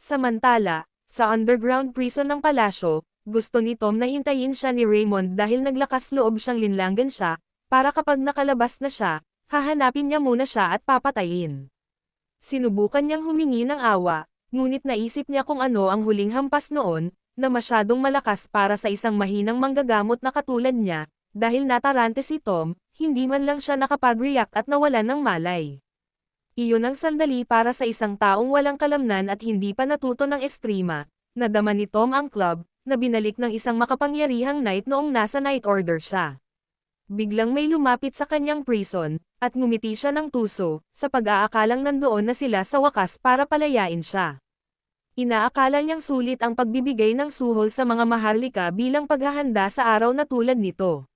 Samantala, sa underground prison ng palasyo, gusto ni Tom na hintayin siya ni Raymond dahil naglakas loob siyang linlangan siya, para kapag nakalabas na siya, hahanapin niya muna siya at papatayin. Sinubukan niyang humingi ng awa, ngunit naisip niya kung ano ang huling hampas noon, na masyadong malakas para sa isang mahinang manggagamot na katulad niya, dahil natarante si Tom, hindi man lang siya nakapag-react at nawalan ng malay. Iyon ang sandali para sa isang taong walang kalamnan at hindi pa natuto ng estrima, nadama ni Tom ang club, na binalik ng isang makapangyarihang knight noong nasa night order siya. Biglang may lumapit sa kanyang prison, at ngumiti siya ng tuso, sa pag-aakalang nandoon na sila sa wakas para palayain siya. Inaakala niyang sulit ang pagbibigay ng suhol sa mga maharlika bilang paghahanda sa araw na tulad nito.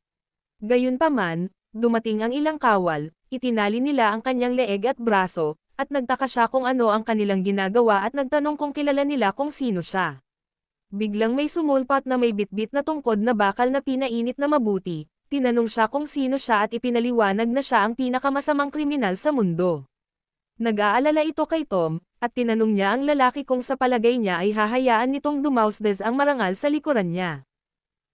Gayunpaman, dumating ang ilang kawal, itinali nila ang kanyang leeg at braso, at nagtaka siya kung ano ang kanilang ginagawa at nagtanong kung kilala nila kung sino siya. Biglang may sumulpat na may bitbit na tungkod na bakal na pinainit na mabuti, tinanong siya kung sino siya at ipinaliwanag na siya ang pinakamasamang kriminal sa mundo. Nag-aalala ito kay Tom, at tinanong niya ang lalaki kung sa palagay niya ay hahayaan nitong dumausdes ang marangal sa likuran niya.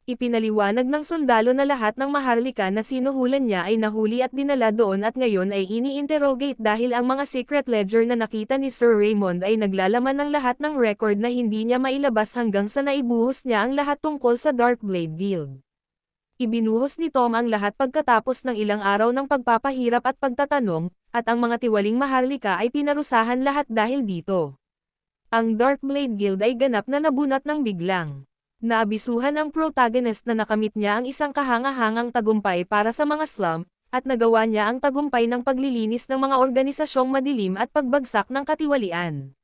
Ipinaliwanag ng sundalo na lahat ng maharlika na sinuhulan niya ay nahuli at dinala doon at ngayon ay ini-interrogate dahil ang mga secret ledger na nakita ni Sir Raymond ay naglalaman ng lahat ng record na hindi niya mailabas hanggang sa naibuhos niya ang lahat tungkol sa Darkblade Guild. Ibinuhos ni Tom ang lahat pagkatapos ng ilang araw ng pagpapahirap at pagtatanong, at ang mga tiwaling maharlika ay pinarusahan lahat dahil dito. Ang Darkblade Guild ay ganap na nabunot ng biglang. Naabisuhan ang protagonist na nakamit niya ang isang kahanga-hangang tagumpay para sa mga slum, at nagawa niya ang tagumpay ng paglilinis ng mga organisasyong madilim at pagbagsak ng katiwalian.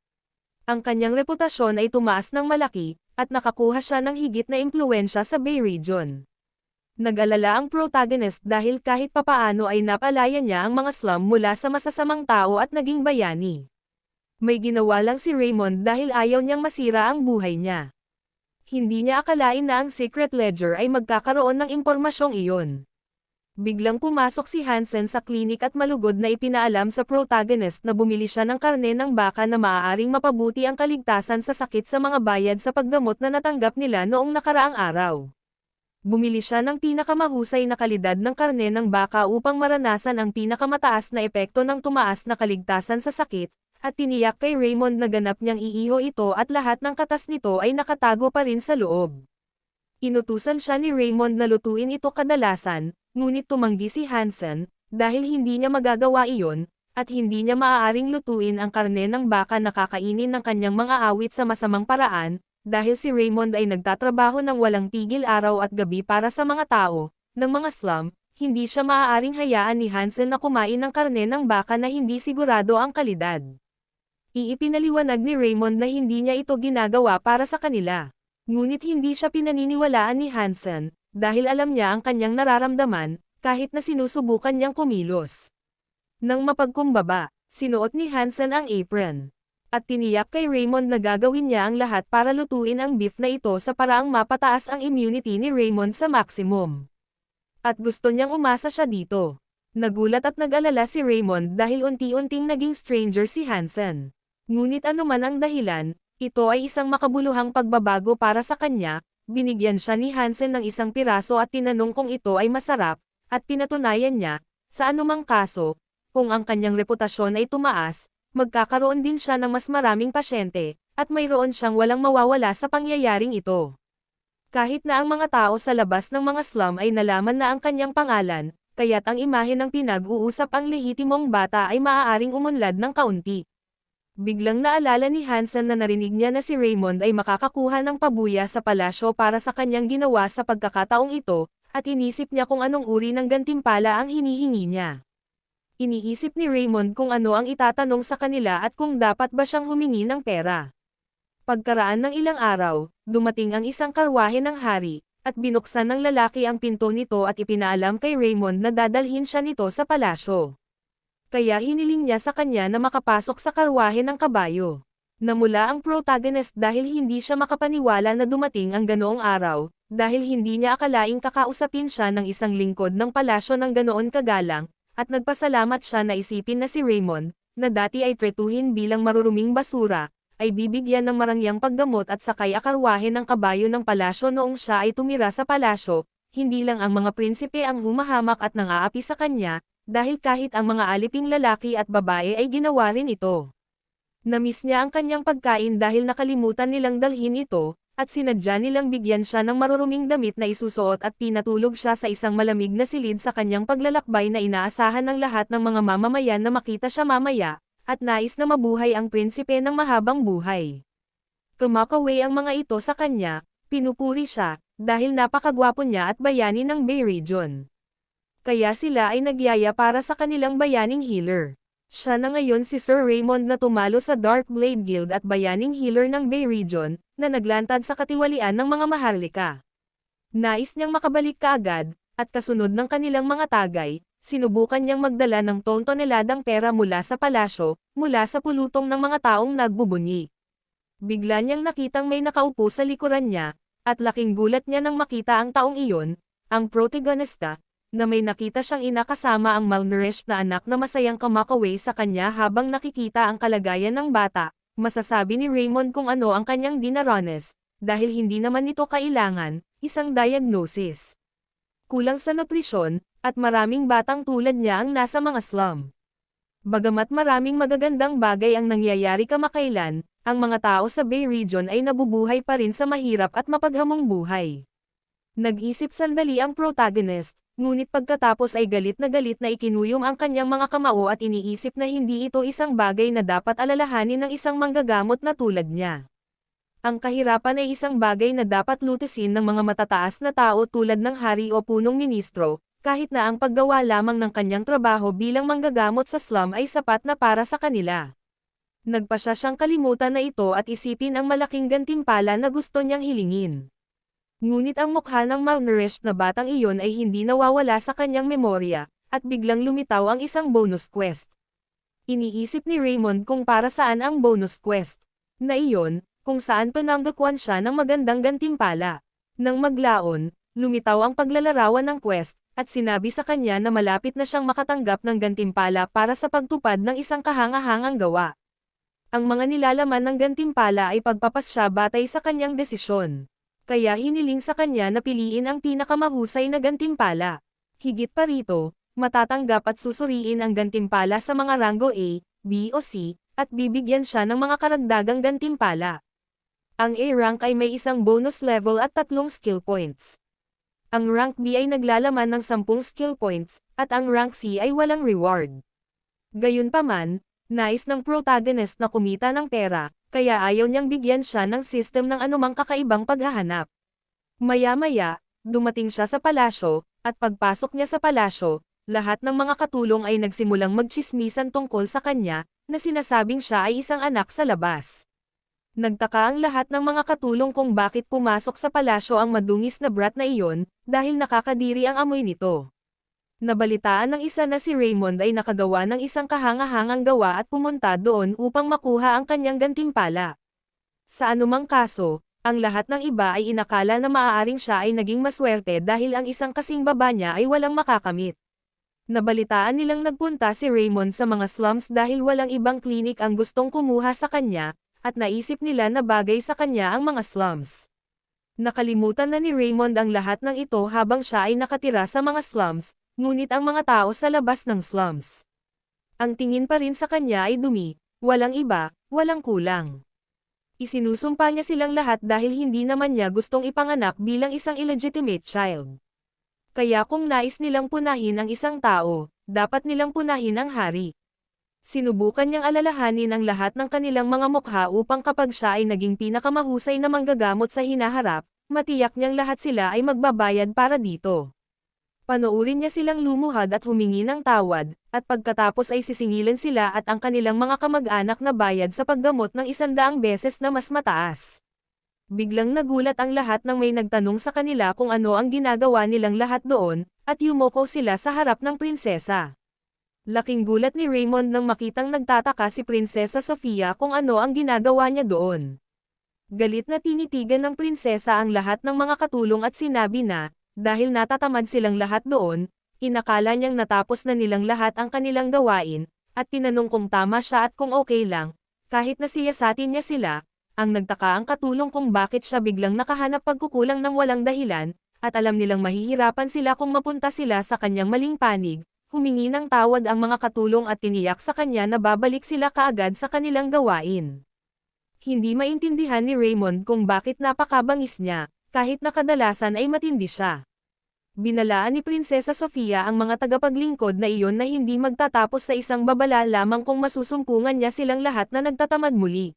Ang kanyang reputasyon ay tumaas ng malaki, at nakakuha siya ng higit na impluwensya sa Bay Region. Nag-alala ang protagonist dahil kahit papaano ay napalaya niya ang mga slum mula sa masasamang tao at naging bayani. May ginawa lang si Raymond dahil ayaw niyang masira ang buhay niya. Hindi niya akalain na ang secret ledger ay magkakaroon ng impormasyong iyon. Biglang pumasok si Hansen sa klinik at malugod na ipinaalam sa protagonist na bumili siya ng karne ng baka na maaaring mapabuti ang kaligtasan sa sakit sa mga bayad sa paggamot na natanggap nila noong nakaraang araw. Bumili siya ng pinakamahusay na kalidad ng karne ng baka upang maranasan ang pinakamataas na epekto ng tumaas na kaligtasan sa sakit, at tiniyak kay Raymond na ganap niyang iiho ito at lahat ng katas nito ay nakatago pa rin sa loob. Inutusan siya ni Raymond na lutuin ito kadalasan, ngunit tumanggi si Hansen, dahil hindi niya magagawa iyon, at hindi niya maaaring lutuin ang karne ng baka na kakainin ng kanyang mga awit sa masamang paraan, dahil si Raymond ay nagtatrabaho ng walang tigil araw at gabi para sa mga tao, ng mga slum, hindi siya maaaring hayaan ni Hansen na kumain ng karne ng baka na hindi sigurado ang kalidad. Iipinaliwanag ni Raymond na hindi niya ito ginagawa para sa kanila. Ngunit hindi siya pinaniniwalaan ni Hansen, dahil alam niya ang kanyang nararamdaman, kahit na sinusubukan niyang kumilos. Nang mapagkumbaba, sinuot ni Hansen ang apron. At tiniyak kay Raymond na gagawin niya ang lahat para lutuin ang beef na ito sa paraang mapataas ang immunity ni Raymond sa maximum. At gusto niyang umasa siya dito. Nagulat at nag-alala si Raymond dahil unti-unting naging stranger si Hansen. Ngunit anuman ang dahilan, ito ay isang makabuluhang pagbabago para sa kanya, binigyan siya ni Hansen ng isang piraso at tinanong kung ito ay masarap, at pinatunayan niya, sa anumang kaso, kung ang kanyang reputasyon ay tumaas, magkakaroon din siya ng mas maraming pasyente, at mayroon siyang walang mawawala sa pangyayaring ito. Kahit na ang mga tao sa labas ng mga slum ay nalaman na ang kanyang pangalan, kaya't ang imahe ng pinag-uusap ang lehitimong bata ay maaaring umunlad ng kaunti. Biglang naalala ni Hansen na narinig niya na si Raymond ay makakakuha ng pabuya sa palasyo para sa kanyang ginawa sa pagkakataong ito, at inisip niya kung anong uri ng gantimpala ang hinihingi niya. Iniisip ni Raymond kung ano ang itatanong sa kanila at kung dapat ba siyang humingi ng pera. Pagkaraan ng ilang araw, dumating ang isang karwahe ng hari, at binuksan ng lalaki ang pinto nito at ipinaalam kay Raymond na dadalhin siya nito sa palasyo. Kaya hiniling niya sa kanya na makapasok sa karwahe ng kabayo. Namula ang protagonist dahil hindi siya makapaniwala na dumating ang ganoong araw, dahil hindi niya akalaing kakausapin siya ng isang lingkod ng palasyo ng ganoon kagalang, at nagpasalamat siya na isipin na si Raymond, na dati ay tretuhin bilang maruruming basura, ay bibigyan ng marangyang paggamot at sakay akarwahe ng kabayo ng palasyo noong siya ay tumira sa palasyo. Hindi lang ang mga prinsipe ang humahamak at nang-aapi sa kanya, dahil kahit ang mga aliping lalaki at babae ay ginawa rin ito. Namiss niya ang kanyang pagkain dahil nakalimutan nilang dalhin ito, at sinadya nilang bigyan siya ng maruruming damit na isusuot at pinatulog siya sa isang malamig na silid sa kanyang paglalakbay na inaasahan ng lahat ng mga mamamayan na makita siya mamaya, at nais na mabuhay ang prinsipe ng mahabang buhay. Kumakaway ang mga ito sa kanya, pinupuri siya, dahil napakagwapo niya at bayani ng Bay Region. Kaya sila ay nagyaya para sa kanilang bayaning healer. Siya na ngayon si Sir Raymond na tumalo sa Dark Blade Guild at bayaning healer ng Bay Region, na naglantad sa katiwalian ng mga maharlika. Nais niyang makabalik kaagad, at kasunod ng kanilang mga tagay, sinubukan niyang magdala ng tontoneladang pera mula sa palasyo, mula sa pulutong ng mga taong nagbubunyi. Bigla niyang nakitang may nakaupo sa likuran niya, at laking gulat niya nang makita ang taong iyon, ang protagonista, na may nakita siyang ina kasama ang malnourished na anak na masayang kumakaway sa kanya habang nakikita ang kalagayan ng bata. Masasabi ni Raymond kung ano ang kanyang dinaranas, dahil hindi naman ito kailangan, isang diagnosis. Kulang sa nutrisyon, at maraming batang tulad niya ang nasa mga slum. Bagamat maraming magagandang bagay ang nangyayari kamakailan, ang mga tao sa Bay Region ay nabubuhay pa rin sa mahirap at mapaghamong buhay. Nag-isip sandali ang protagonist, ngunit pagkatapos ay galit na ikinuyom ang kanyang mga kamao at iniisip na hindi ito isang bagay na dapat alalahanin ng isang manggagamot na tulad niya. Ang kahirapan ay isang bagay na dapat lutisin ng mga matataas na tao tulad ng hari o punong ministro, kahit na ang paggawa lamang ng kanyang trabaho bilang manggagamot sa slum ay sapat na para sa kanila. Nagpasya siyang kalimutan na ito at isipin ang malaking gantimpala na gusto niyang hilingin. Ngunit ang mukha ng malnourished na batang iyon ay hindi nawawala sa kanyang memorya, at biglang lumitaw ang isang bonus quest. Iniisip ni Raymond kung para saan ang bonus quest na iyon, kung saan pananggakuan siya ng magandang gantimpala. Nang maglaon, lumitaw ang paglalarawan ng quest, at sinabi sa kanya na malapit na siyang makatanggap ng gantimpala para sa pagtupad ng isang kahangahangang gawa. Ang mga nilalaman ng gantimpala ay pagpapasya batay sa kanyang desisyon. Kaya hiniling sa kanya na piliin ang pinakamahusay na gantimpala. Higit pa rito, matatanggap at susuriin ang gantimpala sa mga ranggo A, B o C, at bibigyan siya ng mga karagdagang gantimpala. Ang A rank ay may isang bonus level at 3 skill points. Ang rank B ay naglalaman ng 10 skill points, at ang rank C ay walang reward. Gayunpaman, nais ng protagonist na kumita ng pera, kaya ayaw niyang bigyan siya ng system ng anumang kakaibang paghahanap. Maya-maya, dumating siya sa palasyo, at pagpasok niya sa palasyo, lahat ng mga katulong ay nagsimulang magtsismisan tungkol sa kanya, na sinasabing siya ay isang anak sa labas. Nagtaka ang lahat ng mga katulong kung bakit pumasok sa palasyo ang madungis na brat na iyon, dahil nakakadiri ang amoy nito. Nabalitaan ng isa na si Raymond ay nakagawa ng isang kahangahangang gawa at pumunta doon upang makuha ang kanyang gantimpala. Sa anumang kaso, ang lahat ng iba ay inakala na maaaring siya ay naging maswerte dahil ang isang kasing baba niya ay walang makakamit. Nabalitaan nilang nagpunta si Raymond sa mga slums dahil walang ibang klinik ang gustong kumuha sa kanya, at naisip nila na bagay sa kanya ang mga slums. Nakalimutan na ni Raymond ang lahat ng ito habang siya ay nakatira sa mga slums, ngunit ang mga tao sa labas ng slums. Ang tingin pa rin sa kanya ay dumi, walang iba, walang kulang. Isinusumpa niya silang lahat dahil hindi naman niya gustong ipanganak bilang isang illegitimate child. Kaya kung nais nilang punahin ang isang tao, dapat nilang punahin ang hari. Sinubukan niyang alalahanin ang lahat ng kanilang mga mukha upang kapag siya ay naging pinakamahusay na manggagamot sa hinaharap, matiyak niyang lahat sila ay magbabayad para dito. Panoorin niya silang lumuhad at humingi ng tawad, at pagkatapos ay sisingilin sila at ang kanilang mga kamag-anak na bayad sa paggamot ng 100 beses na mas mataas. Biglang nagulat ang lahat nang may nagtanong sa kanila kung ano ang ginagawa nilang lahat doon, at yumoko sila sa harap ng prinsesa. Laking gulat ni Raymond nang makitang nagtataka si Prinsesa Sofia kung ano ang ginagawa niya doon. Galit na tinitigan ng prinsesa ang lahat ng mga katulong at sinabi na, dahil natatamad silang lahat doon, inakala niyang natapos na nilang lahat ang kanilang gawain, at tinanong kung tama siya at kung okay lang, Kahit na siyasatin niya sila, ang nagtaka ang katulong kung bakit siya biglang nakahanap pagkukulang ng walang dahilan, at alam nilang mahihirapan sila kung mapunta sila sa kanyang maling panig, humingi ng tawad ang mga katulong at tiniyak sa kanya na babalik sila kaagad sa kanilang gawain. Hindi maintindihan ni Raymond kung bakit napakabangis niya, kahit na kadalasan ay matindi siya. Binalaan ni Prinsesa Sofia ang mga tagapaglingkod na iyon na hindi magtatapos sa isang babala lamang kung masusumpungan niya silang lahat na nagtatamad muli.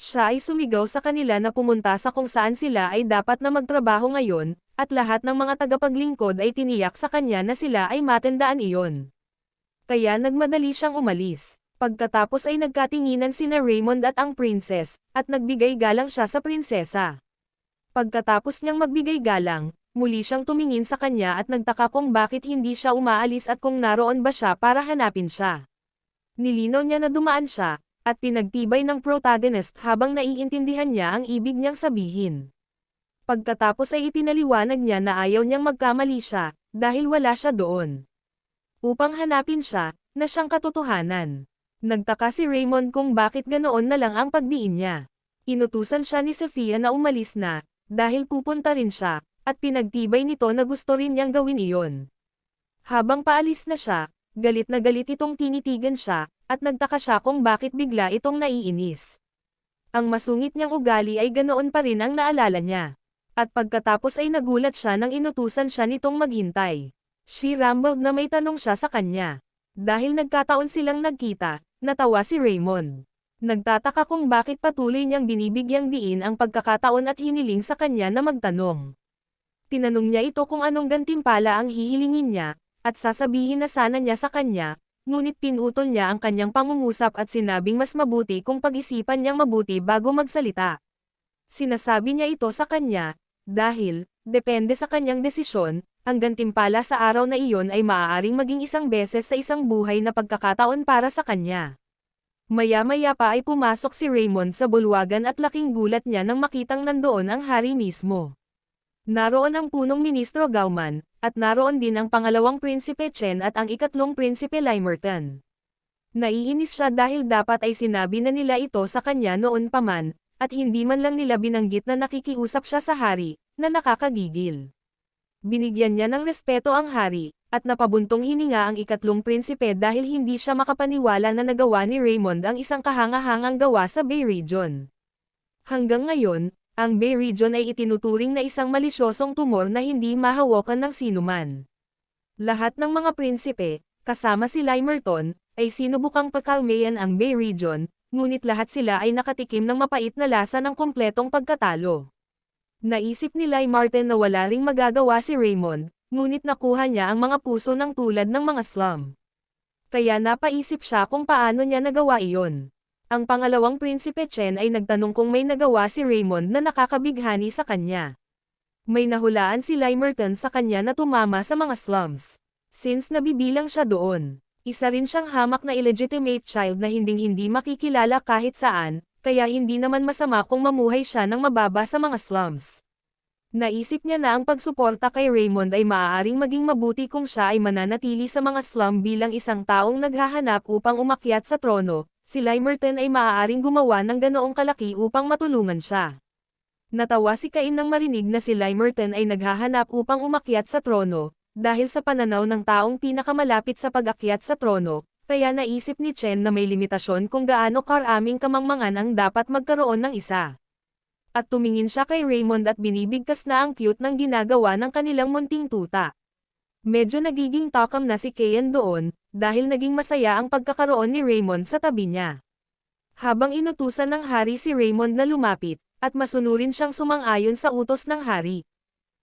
Siya ay sumigaw sa kanila na pumunta sa kung saan sila ay dapat na magtrabaho ngayon, at lahat ng mga tagapaglingkod ay tiniyak sa kanya na sila ay matandaan iyon. Kaya nagmadali siyang umalis. Pagkatapos ay nagkatinginan sina Raymond at ang princess, at nagbigay galang siya sa prinsesa. Pagkatapos niyang magbigay galang, muli siyang tumingin sa kanya at nagtaka kung bakit hindi siya umaalis at kung naroon ba siya para hanapin siya. Nilinaw niya na dumaan siya, at pinagtibay ng protagonist habang naiintindihan niya ang ibig niyang sabihin. Pagkatapos ay ipinaliwanag niya na ayaw niyang magkamali siya, dahil wala siya doon. Upang hanapin siya, na siyang katotohanan. Nagtaka si Raymond kung bakit ganoon na lang ang pagdiin niya. Inutusan siya ni Sofia na umalis na, dahil pupunta rin siya, at pinagtibay nito na gusto rin niyang gawin iyon. Habang paalis na siya, galit na galit itong tinitigan siya, at nagtaka siya kung bakit bigla itong naiinis. Ang masungit niyang ugali ay ganoon pa rin ang naalala niya. At pagkatapos ay nagulat siya nang inutusan siya nitong maghintay. She rambled na may tanong siya sa kanya. Dahil nagkataon silang nagkita, natawa si Raymond. Nagtataka kung bakit patuloy niyang binibigyang diin ang pagkakataon at hiniling sa kanya na magtanong. Tinanong niya ito kung anong gantimpala ang hihilingin niya, at sasabihin na sana niya sa kanya, ngunit pinutol niya ang kanyang pangungusap at sinabing mas mabuti kung pag-isipan niyang mabuti bago magsalita. Sinasabi niya ito sa kanya, dahil, depende sa kanyang desisyon, ang gantimpala sa araw na iyon ay maaaring maging isang beses sa isang buhay na pagkakataon para sa kanya. Maya-maya pa ay pumasok si Raymond sa bulwagan at laking gulat niya nang makitang nandoon ang hari mismo. Naroon ang punong ministro Gauman, at naroon din ang pangalawang prinsipe Chen at ang ikatlong prinsipe Limerton. Naiinis siya dahil dapat ay sinabi na nila ito sa kanya noon pa man, at hindi man lang nila binanggit na nakikiusap siya sa hari, na nakakagigil. Binigyan niya ng respeto ang hari, at napabuntong hininga ang ikatlong prinsipe dahil hindi siya makapaniwala na nagawa ni Raymond ang isang kahanga-hangang gawa sa Bay Region. Hanggang ngayon, ang Bay Region ay itinuturing na isang malisyosong tumor na hindi mahawakan ng sinuman. Lahat ng mga prinsipe, kasama si Limerton, ay sinubukang pakalmayan ang Bay Region, ngunit lahat sila ay nakatikim ng mapait na lasa ng kompletong pagkatalo. Naisip ni Limerton na wala ring magagawa si Raymond, ngunit nakuha niya ang mga puso ng tulad ng mga slum. Kaya napaisip siya kung paano niya nagawa iyon. Ang pangalawang prinsipe Chen ay nagtanong kung may nagawa si Raymond na nakakabighani sa kanya. May nahulaan si Limerton sa kanya na tumama sa mga slums. Since nabibilang siya doon, isa rin siyang hamak na illegitimate child na hinding-hindi makikilala kahit saan, kaya hindi naman masama kung mamuhay siya ng mababa sa mga slums. Naisip niya na ang pagsuporta kay Raymond ay maaaring maging mabuti kung siya ay mananatili sa mga slum bilang isang taong naghahanap upang umakyat sa trono. Si Limerton ay maaaring gumawa ng ganoong kalaki upang matulungan siya. Natawa si Cain nang marinig na si Limerton ay naghahanap upang umakyat sa trono, dahil sa pananaw ng taong pinakamalapit sa pag-akyat sa trono, kaya naisip ni Chen na may limitasyon kung gaano karaming kamangmangan ang dapat magkaroon ng isa. At tumingin siya kay Raymond at binibigkas na ang cute ng ginagawa ng kanilang munting tuta. Medyo nagiging takam na si Cain doon, dahil naging masaya ang pagkakaroon ni Raymond sa tabi niya. Habang inutusan ng hari si Raymond na lumapit, at masunurin siyang sumang-ayon sa utos ng hari.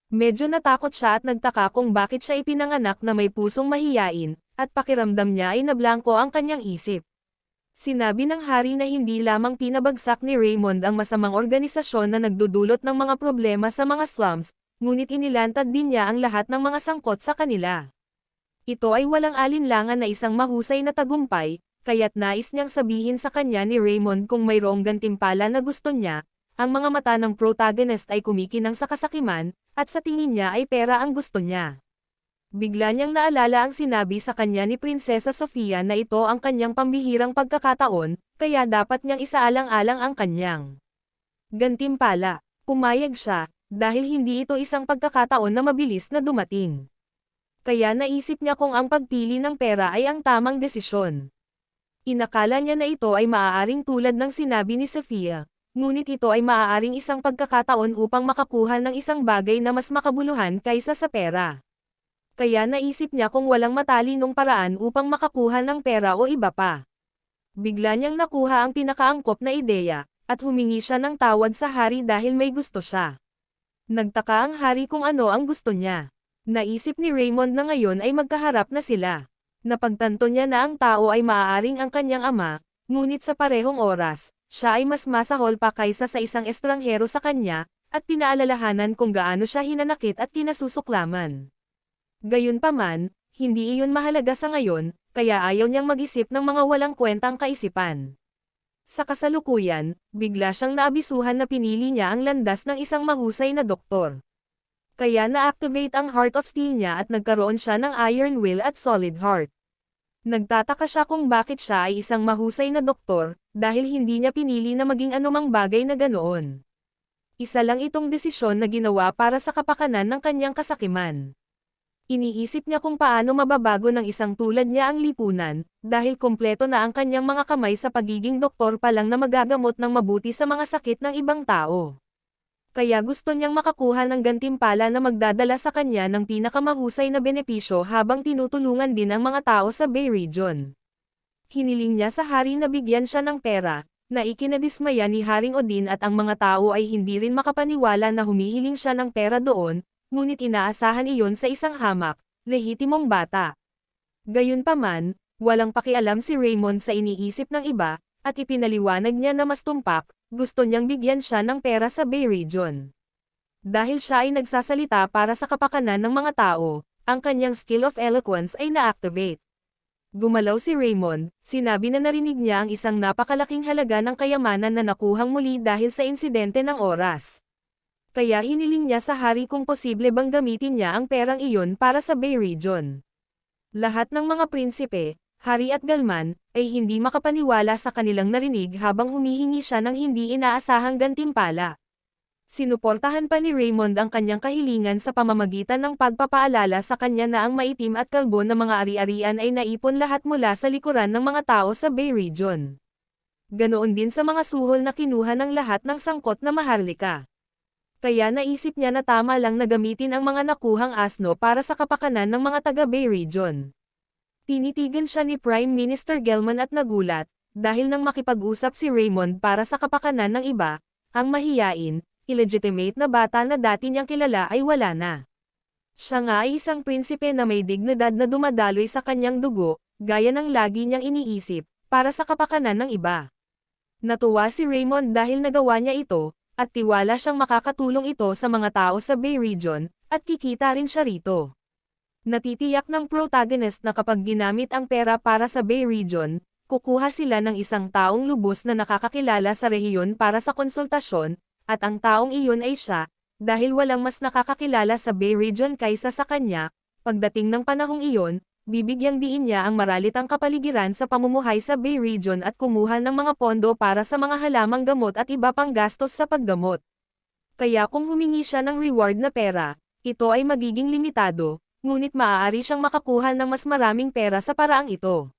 Medyo natakot siya at nagtaka kung bakit siya ipinanganak na may pusong mahiyain, at pakiramdam niya ay nablangko ang kanyang isip. Sinabi ng hari na hindi lamang pinabagsak ni Raymond ang masamang organisasyon na nagdudulot ng mga problema sa mga slums, ngunit inilantad din niya ang lahat ng mga sangkot sa kanila. Ito ay walang alinlangan na isang mahusay na tagumpay, kaya't nais niyang sabihin sa kanya ni Raymond kung mayroong gantimpala na gusto niya. Ang mga mata ng protagonist ay kumikinang sa kasakiman, at sa tingin niya ay pera ang gusto niya. Bigla niyang naalala ang sinabi sa kanya ni Prinsesa Sofia na ito ang kanyang pambihirang pagkakataon, kaya dapat niyang isaalang-alang ang kanyang gantimpala. Pumayag siya, dahil hindi ito isang pagkakataon na mabilis na dumating. Kaya naisip niya kung ang pagpili ng pera ay ang tamang desisyon. Inakala niya na ito ay maaaring tulad ng sinabi ni Sofia, ngunit ito ay maaaring isang pagkakataon upang makakuha ng isang bagay na mas makabuluhan kaysa sa pera. Kaya naisip niya kung walang matalinong paraan upang makakuha ng pera o iba pa. Bigla niyang nakuha ang pinakaangkop na ideya, at humingi siya ng tawad sa hari dahil may gusto siya. Nagtaka ang hari kung ano ang gusto niya. Naisip ni Raymond na ngayon ay magkaharap na sila. Napagtanto niya na ang tao ay maaaring ang kanyang ama, ngunit sa parehong oras, siya ay mas masahol pa kaysa sa isang estranghero sa kanya, at pinaalalahanan kung gaano siya hinanakit at kinasusuklaman. Gayunpaman, hindi iyon mahalaga sa ngayon, kaya ayaw niyang mag-isip ng mga walang kwentang kaisipan. Sa kasalukuyan, bigla siyang naabisuhan na pinili niya ang landas ng isang mahusay na doktor. Kaya na-activate ang Heart of Steel niya at nagkaroon siya ng Iron Will at Solid Heart. Nagtataka siya kung bakit siya ay isang mahusay na doktor, dahil hindi niya pinili na maging anumang bagay na ganoon. Isa lang itong desisyon na ginawa para sa kapakanan ng kanyang kasakiman. Iniisip niya kung paano mababago ng isang tulad niya ang lipunan, dahil kumpleto na ang kanyang mga kamay sa pagiging doktor pa lang na magagamot ng mabuti sa mga sakit ng ibang tao. Kaya gusto niyang makakuha ng gantimpala na magdadala sa kanya ng pinakamahusay na benepisyo habang tinutulungan din ang mga tao sa Bay Region. Hiniling niya sa hari na bigyan siya ng pera, na ikinadismaya ni Haring Odin at ang mga tao ay hindi rin makapaniwala na humihiling siya ng pera doon, ngunit inaasahan iyon sa isang hamak, lehitimong bata. Gayunpaman, walang pakialam si Raymond sa iniisip ng iba, at ipinaliwanag niya na mas tumpak, gusto niyang bigyan siya ng pera sa Bay Region. Dahil siya ay nagsasalita para sa kapakanan ng mga tao, ang kanyang skill of eloquence ay na-activate. Gumalaw si Raymond, sinabi na narinig niya ang isang napakalaking halaga ng kayamanan na nakuhang muli dahil sa insidente ng oras. Kaya hiniling niya sa hari kung posible bang gamitin niya ang perang iyon para sa Bay Region. Lahat ng mga prinsipe, hari at galman, ay hindi makapaniwala sa kanilang narinig habang humihingi siya ng hindi inaasahang gantimpala. Sinuportahan pa ni Raymond ang kanyang kahilingan sa pamamagitan ng pagpapaalala sa kanya na ang maitim at kalbo na mga ari-arian ay naipon lahat mula sa likuran ng mga tao sa Bay Region. Ganoon din sa mga suhol na kinuha ng lahat ng sangkot na maharlika. Kaya naisip niya na tama lang na gamitin ang mga nakuhang asno para sa kapakanan ng mga taga-Bay Region. Tinitigan siya ni Prime Minister Gelman at nagulat, dahil nang makipag-usap si Raymond para sa kapakanan ng iba, ang mahiyain, illegitimate na bata na dati niyang kilala ay wala na. Siya nga ay isang prinsipe na may dignidad na dumadaloy sa kanyang dugo, gaya ng lagi niyang iniisip, para sa kapakanan ng iba. Natuwa si Raymond dahil nagawa niya ito, at tiwala siyang makakatulong ito sa mga tao sa Bay Region, at kikita rin siya rito. Natitiyak ng protagonist na kapag ginamit ang pera para sa Bay Region, kukuha sila ng isang taong lubos na nakakakilala sa rehiyon para sa konsultasyon, at ang taong iyon ay siya, dahil walang mas nakakakilala sa Bay Region kaysa sa kanya. Pagdating ng panahong iyon, bibigyang diin niya ang maralitang kapaligiran sa pamumuhay sa Bay Region at kumuha ng mga pondo para sa mga halamang gamot at iba pang gastos sa paggamot. Kaya kung humingi siya ng reward na pera, ito ay magiging limitado, ngunit maaari siyang makakuha ng mas maraming pera sa paraang ito.